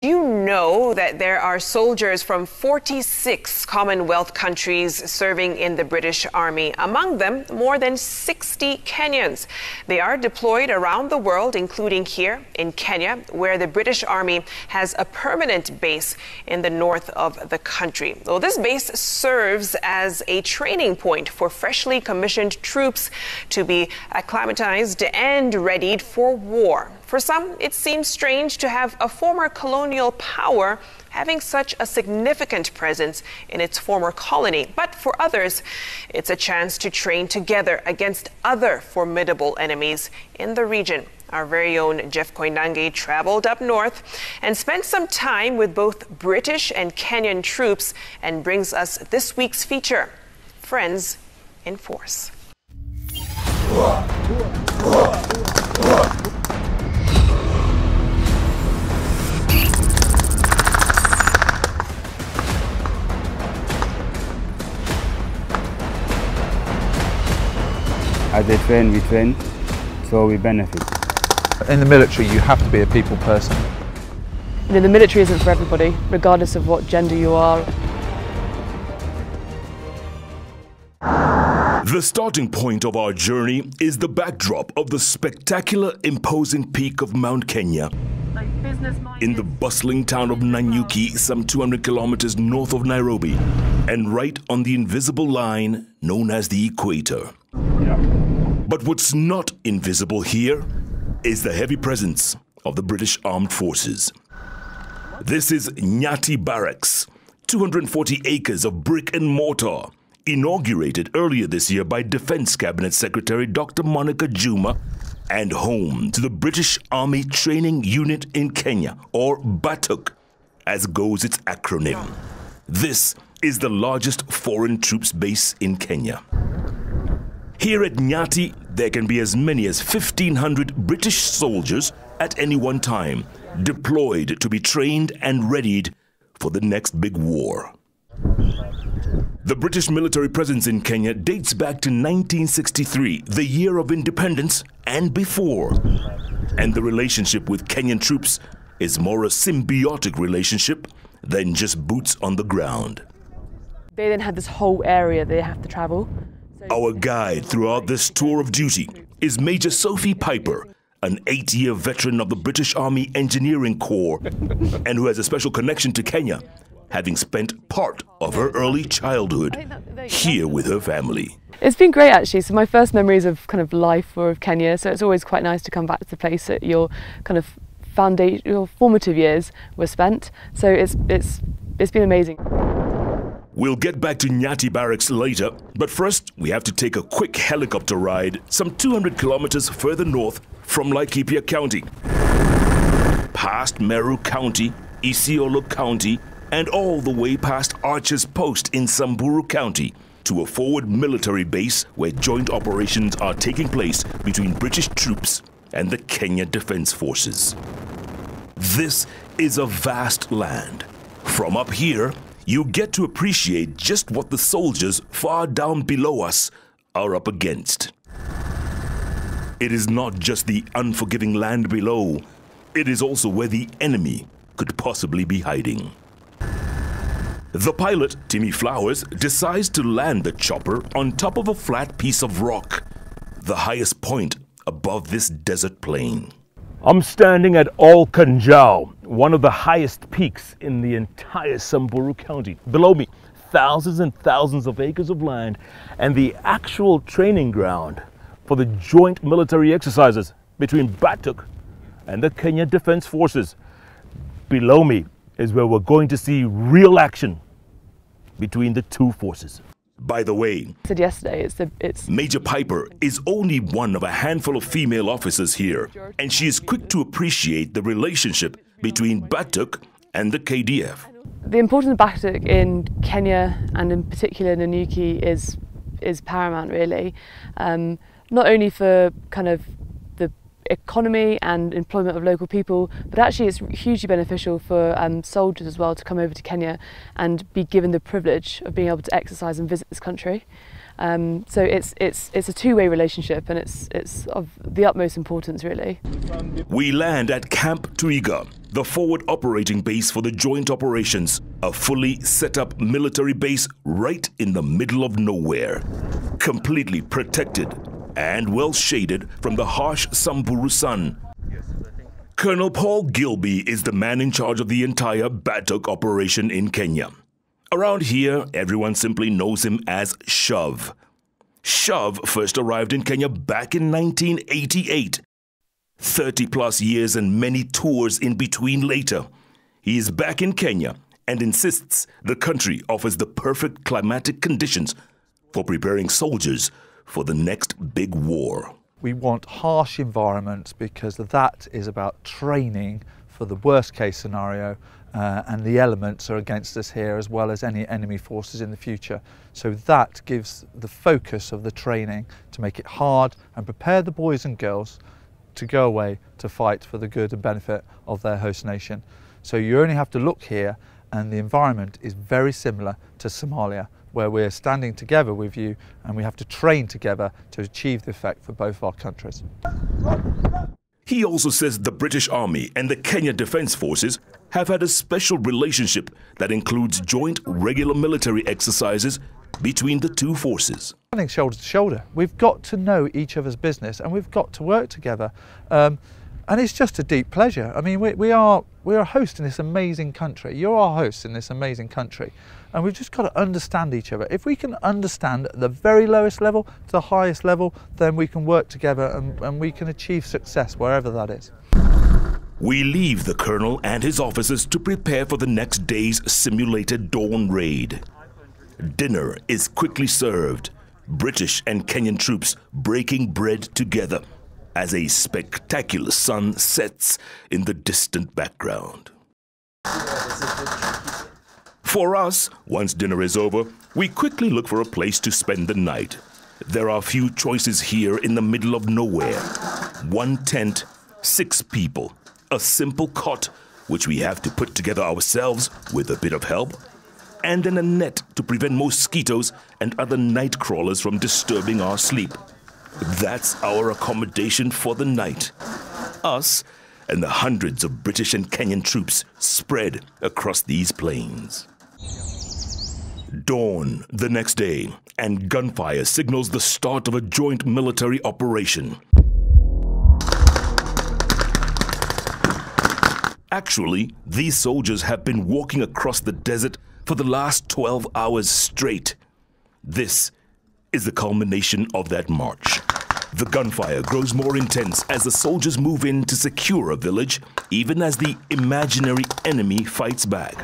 You know that there are soldiers from 46 Commonwealth countries serving in the British Army. Among them, more than 60 Kenyans. They are deployed around the world, including here in Kenya, where the British Army has a permanent base in the north of the country. Well, this base serves as a training point for freshly commissioned troops to be acclimatized and readied for war. For some, it seems strange to have a former colonial power having such a significant presence in its former colony. But for others, it's a chance to train together against other formidable enemies in the region. Our very own Jeff Koinange traveled up north and spent some time with both British and Kenyan troops and brings us this week's feature, Friends in Force. As they train, we train, so we benefit. In the military, you have to be a people person. You know, the military isn't for everybody, regardless of what gender you are. The starting point of our journey is the backdrop of the spectacular, imposing peak of Mount Kenya. In the bustling town of Nanyuki, some 200 kilometers north of Nairobi, and right on the invisible line known as the equator. But what's not invisible here is the heavy presence of the British Armed Forces. This is Nyati Barracks, 240 acres of brick and mortar, inaugurated earlier this year by Defense Cabinet Secretary Dr. Monica Juma, and home to the British Army Training Unit in Kenya, or BATUK, as goes its acronym. This is the largest foreign troops base in Kenya. Here at Nyati, there can be as many as 1,500 British soldiers at any one time, deployed to be trained and readied for the next big war. The British military presence in Kenya dates back to 1963, the year of independence, and before. And the relationship with Kenyan troops is more a symbiotic relationship than just boots on the ground. They then have this whole area they have to travel. Our guide throughout this tour of duty is Major Sophie Piper, an 8-year veteran of the British Army Engineering Corps and who has a special connection to Kenya, having spent part of her early childhood here with her family. It's been great actually. So my first memories of kind of life were of Kenya, so it's always quite nice to come back to the place that your kind of foundation, your formative years were spent. So it's been amazing. We'll get back to Nyati Barracks later, but first we have to take a quick helicopter ride some 200 kilometers further north from Laikipia County, past Meru County, Isiolo County, and all the way past Archer's Post in Samburu County to a forward military base where joint operations are taking place between British troops and the Kenya Defense Forces. This is a vast land. From up here, you get to appreciate just what the soldiers far down below us are up against. It is not just the unforgiving land below, it is also where the enemy could possibly be hiding. The pilot, Timmy Flowers, decides to land the chopper on top of a flat piece of rock, the highest point above this desert plain. I'm standing at Ol Kanjao, one of the highest peaks in the entire Samburu County. Below me, thousands and thousands of acres of land and the actual training ground for the joint military exercises between BATUK and the Kenya Defense Forces. Below me is where we're going to see real action between the two forces. By the way, I said yesterday, it's Major Piper is only one of a handful of female officers here, and she is quick to appreciate the relationship between BATUK and the KDF. The importance of BATUK in Kenya and in particular Nanyuki is paramount really, not only for kind of the economy and employment of local people, but actually it's hugely beneficial for soldiers as well to come over to Kenya and be given the privilege of being able to exercise and visit this country. So it's a two-way relationship, and it's of the utmost importance, really. We land at Camp Twiga, the forward operating base for the joint operations, a fully set up military base right in the middle of nowhere, completely protected and well shaded from the harsh Samburu sun. Colonel Paul Gilby is the man in charge of the entire Batok operation in Kenya. Around here, everyone simply knows him as Shove. Shove first arrived in Kenya back in 1988. 30 plus years and many tours in between later. He is back in Kenya and insists the country offers the perfect climatic conditions for preparing soldiers for the next big war. We want harsh environments because that is about training for the worst case scenario, and the elements are against us here as well as any enemy forces in the future. So that gives the focus of the training to make it hard and prepare the boys and girls to go away to fight for the good and benefit of their host nation. So you only have to look here, and the environment is very similar to Somalia, where we're standing together with you and we have to train together to achieve the effect for both our countries. He also says the British Army and the Kenya Defence Forces have had a special relationship that includes joint regular military exercises between the two forces. Standing shoulder to shoulder, we've got to know each other's business and we've got to work together. And it's just a deep pleasure. I mean, we are a host in this amazing country. You're our host in this amazing country. And we've just got to understand each other. If we can understand at the very lowest level to the highest level, then we can work together and we can achieve success wherever that is. We leave the colonel and his officers to prepare for the next day's simulated dawn raid. Dinner is quickly served, British and Kenyan troops breaking bread together as a spectacular sun sets in the distant background. For us, once dinner is over, we quickly look for a place to spend the night. There are few choices here in the middle of nowhere. One tent, 6 people, a simple cot, which we have to put together ourselves with a bit of help, and then a net to prevent mosquitoes and other night crawlers from disturbing our sleep. That's our accommodation for the night. Us and the hundreds of British and Kenyan troops spread across these plains. Dawn the next day, and gunfire signals the start of a joint military operation. Actually, these soldiers have been walking across the desert for the last 12 hours straight. This is the culmination of that march. The gunfire grows more intense as the soldiers move in to secure a village, even as the imaginary enemy fights back.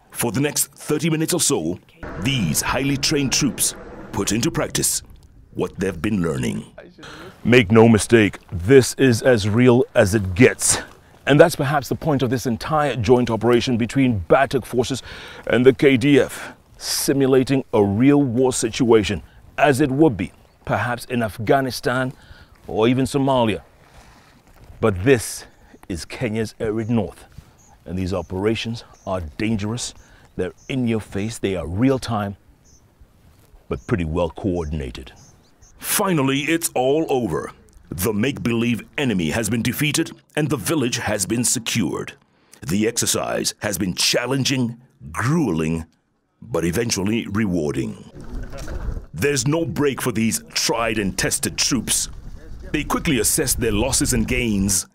For the next 30 minutes or so, these highly trained troops put into practice what they've been learning. Make no mistake, this is as real as it gets. And that's perhaps the point of this entire joint operation between Batok forces and the KDF, simulating a real war situation, as it would be, perhaps in Afghanistan or even Somalia. But this is Kenya's arid north, and these operations are dangerous. They're in your face, they are real time, but pretty well coordinated. Finally, it's all over. The make-believe enemy has been defeated and the village has been secured. The exercise has been challenging, grueling, but eventually rewarding. There's no break for these tried and tested troops. They quickly assess their losses and gains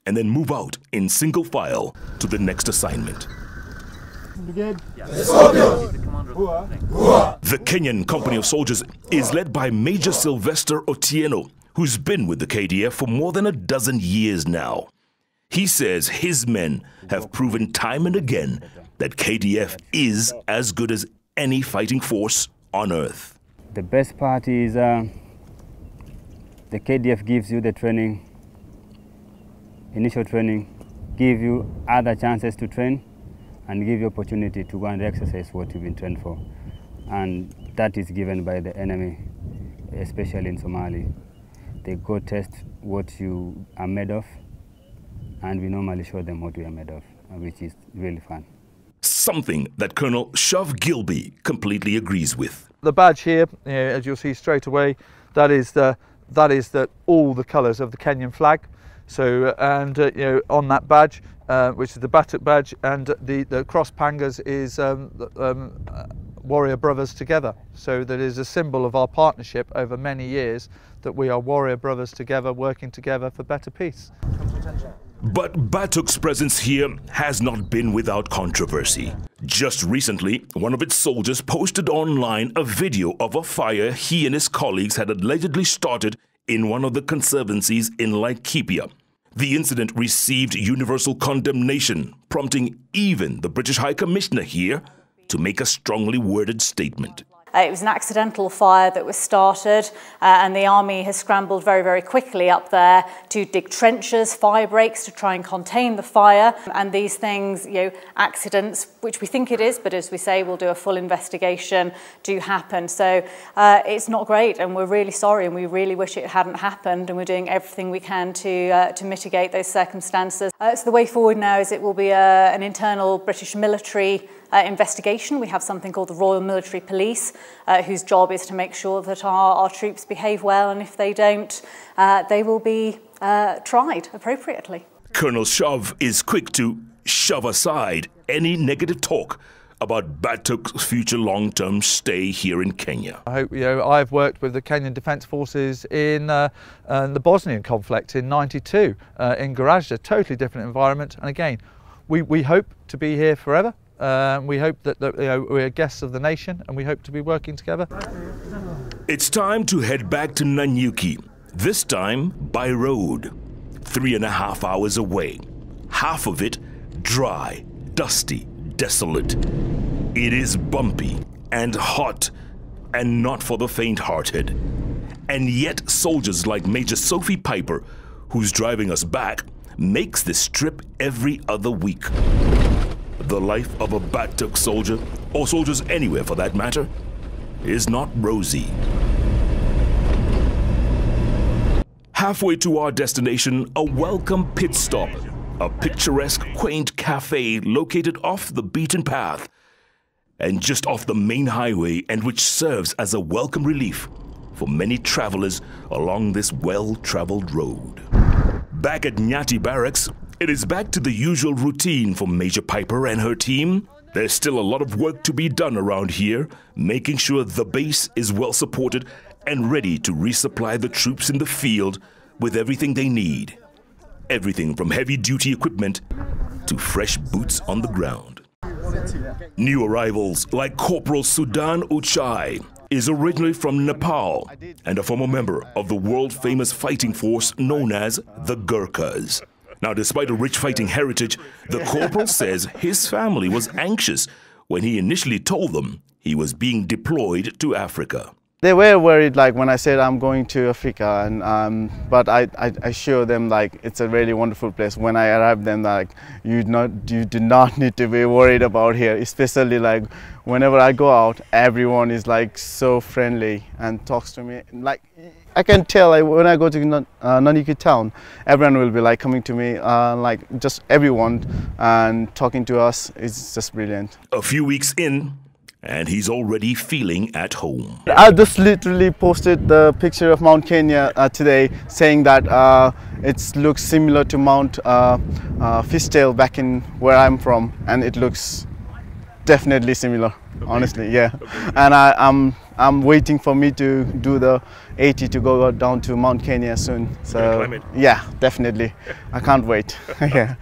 and then move out in single file to the next assignment. The Kenyan company of soldiers is led by Major Sylvester Otieno, who's been with the KDF for more than a dozen years now. He says his men have proven time and again that KDF is as good as any fighting force on earth. The best part is the KDF gives you the training, initial training, give you other chances to train, and give you opportunity to go and exercise what you've been trained for. And that is given by the enemy, especially in Somalia. They go test what you are made of, and we normally show them what we are made of, which is really fun. something that Colonel Shove Gilby completely agrees with. The badge here, as you'll see straight away, that is all the colours of the Kenyan flag. So, and on that badge, which is the Batuk badge, and the cross pangas is warrior brothers together. So that is a symbol of our partnership over many years, that we are warrior brothers together, working together for better peace. But Batuk's presence here has not been without controversy. Just recently, one of its soldiers posted online a video of a fire he and his colleagues had allegedly started in one of the conservancies in Laikipia. The incident received universal condemnation, prompting even the British High Commissioner here to make a strongly worded statement. It was an accidental fire that was started, and the army has scrambled very, very quickly up there to dig trenches, fire breaks to try and contain the fire. And these things, accidents, which we think it is, but as we say, we'll do a full investigation, do happen. So it's not great, and we're really sorry, and we really wish it hadn't happened, and we're doing everything we can to mitigate those circumstances. So the way forward now is it will be an internal British military investigation. We have something called the Royal Military Police, whose job is to make sure that our troops behave well, and if they don't, they will be tried appropriately. Colonel Shove is quick to shove aside any negative talk about Batuk's future long-term stay here in Kenya. I hope, I've worked with the Kenyan Defence Forces in the Bosnian conflict in '92 in Gorazde, totally different environment, and again, we hope to be here forever. We hope that we're guests of the nation, and we hope to be working together. It's time to head back to Nanyuki, this time by road. 3.5 hours away. Half of it dry, dusty, desolate. It is bumpy and hot, and not for the faint-hearted. And yet soldiers like Major Sophie Piper, who's driving us back, makes this trip every other week. The life of a Batuk soldier, or soldiers anywhere for that matter, is not rosy. Halfway to our destination, a welcome pit stop, a picturesque, quaint cafe located off the beaten path and just off the main highway, and which serves as a welcome relief for many travelers along this well-traveled road. Back at Nyati Barracks, it is back to the usual routine for Major Piper and her team. There's still a lot of work to be done around here, making sure the base is well supported and ready to resupply the troops in the field with everything they need. Everything from heavy-duty equipment to fresh boots on the ground. New arrivals like Corporal Sudan Uchai is originally from Nepal and a former member of the world-famous fighting force known as the Gurkhas. Now, despite a rich fighting heritage, the corporal says his family was anxious when he initially told them he was being deployed to Africa. They were worried, like when I said I'm going to Africa, and but I assured them like it's a really wonderful place. When I arrived, them like you do not need to be worried about here. Especially like whenever I go out, everyone is like so friendly and talks to me. Like I can tell, like, when I go to Nanyuki town, everyone will be like coming to me, like just everyone, and talking to us. It's just brilliant. A few weeks in, and he's already feeling at home. I just literally posted the picture of Mount Kenya today, saying that it looks similar to Mount Fishtail back in where I'm from, and it looks definitely similar. Okay. Honestly, yeah. Okay. And I'm waiting for me to do the 80 to go down to Mount Kenya soon. So yeah, definitely. I can't wait. Yeah.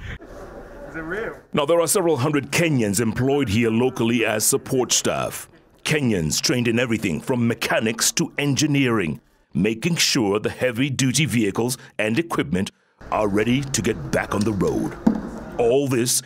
Now, there are several hundred Kenyans employed here locally as support staff. Kenyans trained in everything from mechanics to engineering, making sure the heavy-duty vehicles and equipment are ready to get back on the road. All this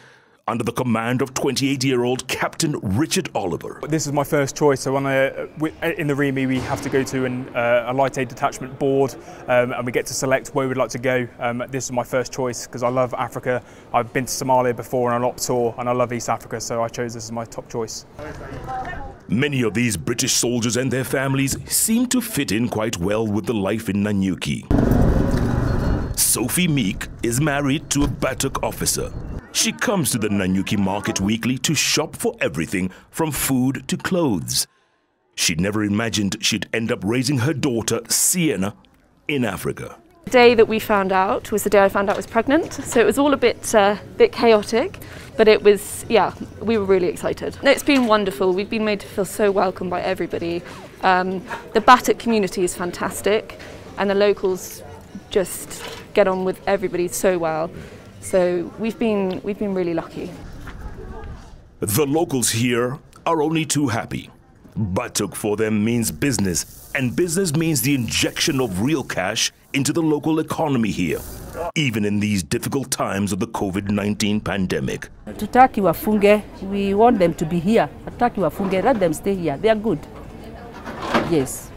under the command of 28-year-old Captain Richard Oliver. This is my first choice, so in the REME we have to go to a light aid detachment board, and we get to select where we'd like to go. This is my first choice because I love Africa. I've been to Somalia before on an op tour, and I love East Africa, so I chose this as my top choice. Many of these British soldiers and their families seem to fit in quite well with the life in Nanyuki. Sophie Meek is married to a Batuk officer. She comes to the Nanyuki market weekly to shop for everything from food to clothes. She never imagined she'd end up raising her daughter, Sienna, in Africa. The day that we found out was the day I found out I was pregnant, so it was all a bit chaotic, but it was, yeah, we were really excited. It's been wonderful. We've been made to feel so welcome by everybody. The Batuk community is fantastic, and the locals just get on with everybody so well. So we've been really lucky. The locals here are only too happy. Batuk for them means business, and business means the injection of real cash into the local economy here, even in these difficult times of the COVID-19 pandemic. Tutaki wafunge, we want them to be here. Tutaki wafunge, let them stay here. They are good. Yes,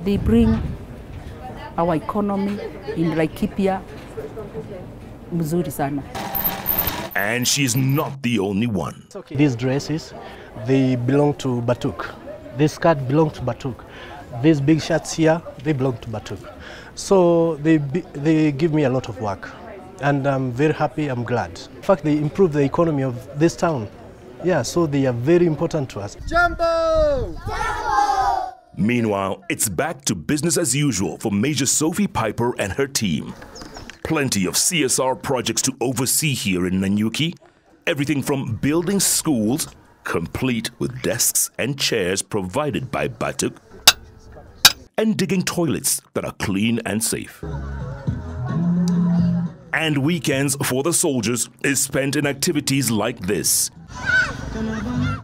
they bring our economy in Laikipia mzuri sana. And she's not the only one. These dresses, they belong to Batuk. This skirt belongs to Batuk. These big shirts here, they belong to Batuk. So they give me a lot of work. And I'm very happy, I'm glad. In fact, they improve the economy of this town. Yeah, so they are very important to us. Jumbo! Jumbo! Meanwhile, it's back to business as usual for Major Sophie Piper and her team. Plenty of CSR projects to oversee here in Nanyuki. Everything from building schools, complete with desks and chairs provided by Batuk, and digging toilets that are clean and safe. And weekends for the soldiers is spent in activities like this.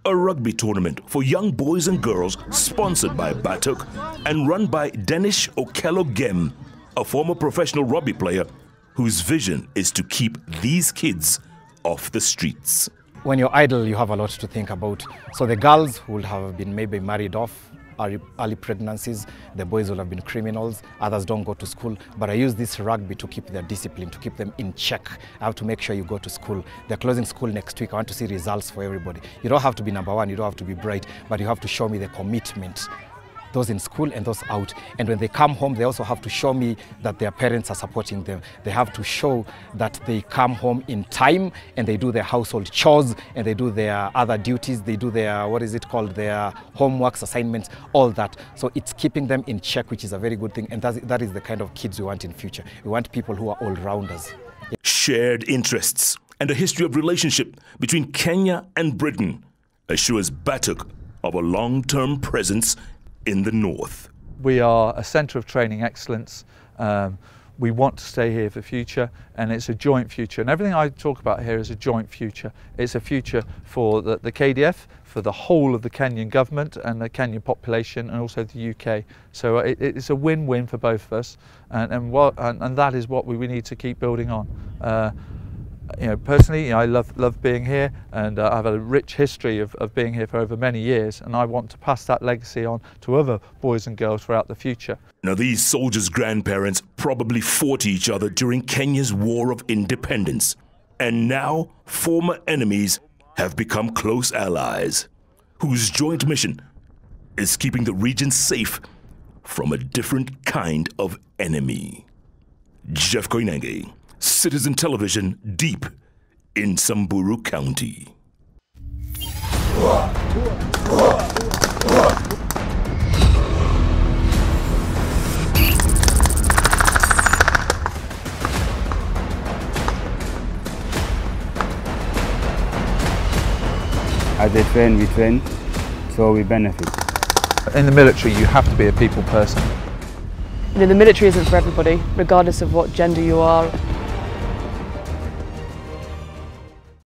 A rugby tournament for young boys and girls sponsored by Batuk and run by Danish Rugby Gem, a former professional rugby player whose vision is to keep these kids off the streets. When you're idle, you have a lot to think about. So the girls would have been maybe married off, early pregnancies, the boys will have been criminals, others don't go to school. But I use this rugby to keep their discipline, to keep them in check. I have to make sure you go to school. They're closing school next week. I want to see results for everybody. You don't have to be number one, you don't have to be bright, but you have to show me the commitment. Those in school and those out. And when they come home, they also have to show me that their parents are supporting them. They have to show that they come home in time and they do their household chores and they do their other duties. They do their, their homeworks, assignments, all that. So it's keeping them in check, which is a very good thing. And that is the kind of kids we want in future. We want people who are all-rounders. Shared interests and a history of relationship between Kenya and Britain assures Batuk of a long-term presence in the north. We are a centre of training excellence. We want to stay here for the future, and it's a joint future. And everything I talk about here is a joint future. It's a future for the KDF, for the whole of the Kenyan government and the Kenyan population, and also the UK. So it's a win-win for both of us, and that is what we need to keep building on. Personally, I love being here, and I have a rich history of being here for over many years, and I want to pass that legacy on to other boys and girls throughout the future. Now, these soldiers' grandparents probably fought each other during Kenya's War of Independence, and now former enemies have become close allies, whose joint mission is keeping the region safe from a different kind of enemy. Jeff Koinange, Citizen Television, deep in Samburu County. As they train, we train, so we benefit. In the military, you have to be a people person. The military isn't for everybody, regardless of what gender you are.